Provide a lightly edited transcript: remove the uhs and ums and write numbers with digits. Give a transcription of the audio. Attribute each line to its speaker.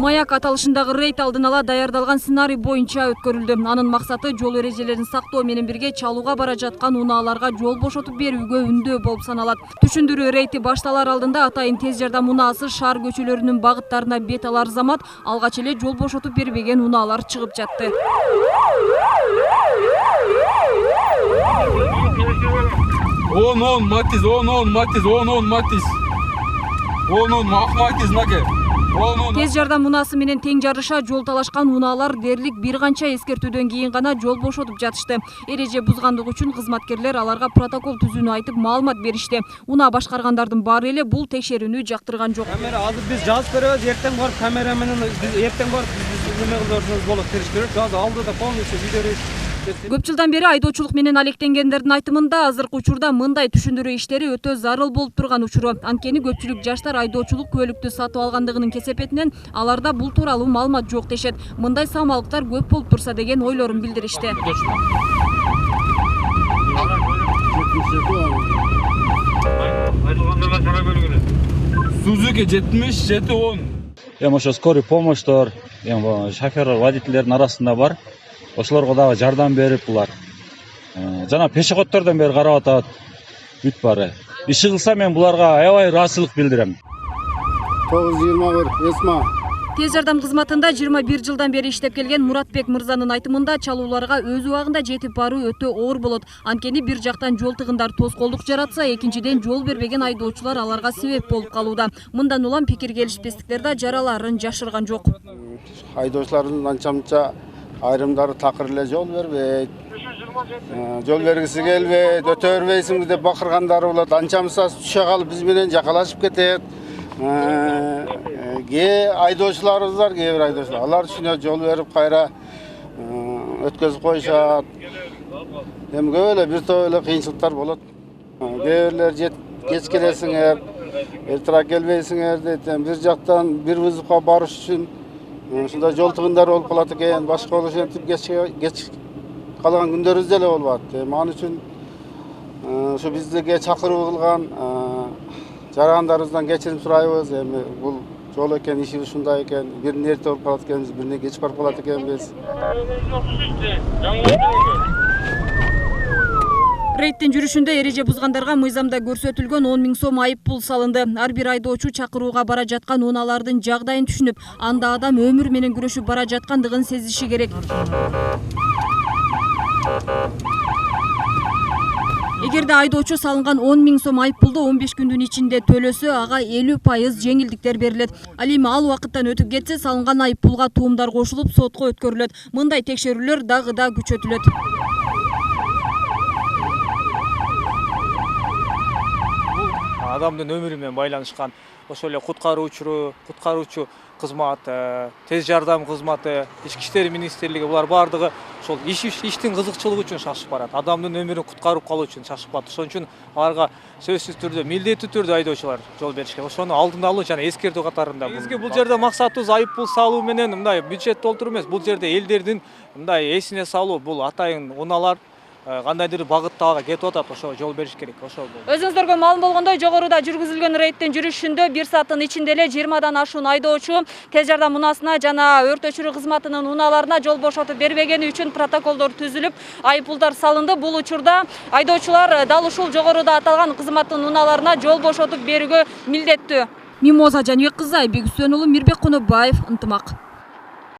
Speaker 1: Маяк аталышындагы рейд алдын ала даярдалган сценарий боюнча өткөрүлдү. Анын максаты жол эрежелерин сактоо менен бирге чалууга бара жаткан унааларга жол бошотуп берүүгө үндөө болуп саналат. Түшүндүрүү рейди башталар алдында атайын тез жардам унаасы шаар көчөлөрүнүн багыттарына бет алар замат алгач эле жол бошотуп бербеген унаалар чыгып жатты.
Speaker 2: Он Матиз наке.
Speaker 1: Тез жардам унаасы менен тең жарыша жол талашкан унаалар дээрлик бир канча эскертүүдөн кийин гана жол бошотуп жатышты. Эреже бузгандык үчүн кызматкерлер аларга протокол түзүүнү айтып маалымат беришти. Унаа башкаргандардын баары эле бул текшерүүнү жактырган жок.
Speaker 3: Камера азыр биз жазып беребиз, эртең барып камера менен эртең барып неме кылдырсаңыз болот, кириш керек. Азыр алдыда полностью видео.
Speaker 1: Көп жылдан бери айдоочулук менен алектенгендердин айтымында азыркы учурда мындай түшүндүрүү иштери өтө зарыл болуп турган учуру. Анткени көпчүлүк жаштар айдоочулук көлүктү сатып алгандыгынын кесепетинен аларда бул тууралуу маалымат жок дешет. Мындай самалыктар көп болуп турса деген ойлорун билдиришти.
Speaker 2: Сузуки 70-7-10.
Speaker 4: Ошо скорый помощьтор, шоферлор, водительдердин арасында бар. Ошолорго дагы жардам берип булар. Жана пешеходдордон бери карап атат. Бүт бары. Иши кылса мен буларга аябай ыраазычылык билдирем.
Speaker 5: 921 Эсма.
Speaker 1: Тез жардам кызматында 21 жылдан бери иштеп келген Муратбек мырзанын айтымында чалууларга өз убагында жетип баруу өтө оор болот. Анткени бир жактан жол тыгындар тоскоолдук жаратса, экинчиден жол бербеген айдоочулар аларга себеп болуп калууда. Мындан улам пикир келишпестиктер да жараларын жашырган жок.
Speaker 5: Айдоочулардын анча-мынча айрымдары такыр эле жол бербейт. Жол бергиси келбейт, өтө бербейсиңби деп бакыргандары болот. Анчамса түшө калып биз менен жакалашып кетет. Айдоочуларыбыз бар, кээ бир айдоочулар. Алар үчүн жол берип кайра өткөзүп коюшат. Эми көп эле бир топ эле кыйынчылыктар болот. Кээ бирлер кеч келесиңер, эртерээк келбейсиңер дейт. Бир жактан бир вызовко барыш үчүн ушундай жол тыгындар болуп калат экен, башка болуш антип кеч калган күндөрүбүз деле болуп атты. Ал үчүн ушу бизге чакыруу кылган жарандарыбыздан кечирим сурайбыз. Эми бул жол экен, иши ушундай экен, бирин эрте болуп калат экенбиз, бирине кеч барып калат экенбиз.
Speaker 1: Рейдтин жүрүшүндө эреже бузгандарга мыйзамда көрсөтүлгөн 10 000 сом айып пул салынды. Ар бир айдоочу чакырууга бара жаткан унаалардын жагдайын түшүнүп, анда адам өмүр менен күрөшүп бара жаткандыгын сезиши керек. Эгерде айдоочу салынган 10 000 сом айып пулду 15 күндүн ичинде төлөсө, ага 50% жеңилдиктер берилет. Ал эми ал убакыттан өтүп кетсе, салынган айып пулга туумдар кошулуп сотко өткөрүлөт. Мындай текшерүүлөр дагы да күчөтүлөт.
Speaker 3: Адамдын өмүрү менен байланышкан ошол эле куткаруучу кызмат, тез жардам кызматы, ички иштер министрлиги булар бардыгы ошол иштин кызыкчылыгы үчүн шашып барат. Адамдын өмүрүн куткарып калуу үчүн шашып барат. Ошон үчүн аларга сөзсүз түрдө, милдеттүү түрдө айдоочулар жол бериш керек. Ошону алдын алуу жана эскертүү катарында. Бизге бул жерде максатыбыз айып пул салуу менен мындай бюджет толтуруу эмес. Бул жерде элдердин мындай эсине салуу, бул атайын унаалар кандайдыр багыттагы кетип атат, ошого жол бериш керек. Ошол.
Speaker 1: Өзүңүздөргө маалым болгондой, жогоруда жүргүзүлгөн рейдтин жүрүшүндө 1 сааттын ичинде эле 20дан ашуун айдоочу тез жардам унаасына жана өрт өчүрүү кызматынын унааларына жол бошотуп бербегени үчүн протоколдор түзүлүп, айып пулдар салынды. Бул учурда айдоочулар дал ушул жогоруда аталган кызматтын унааларына жол бошотуп берүүгө милдеттүү. Мимоза Жаныбек кызы, Айбек Үсөнұлы, Мирбек Конобаев, Ынтымак.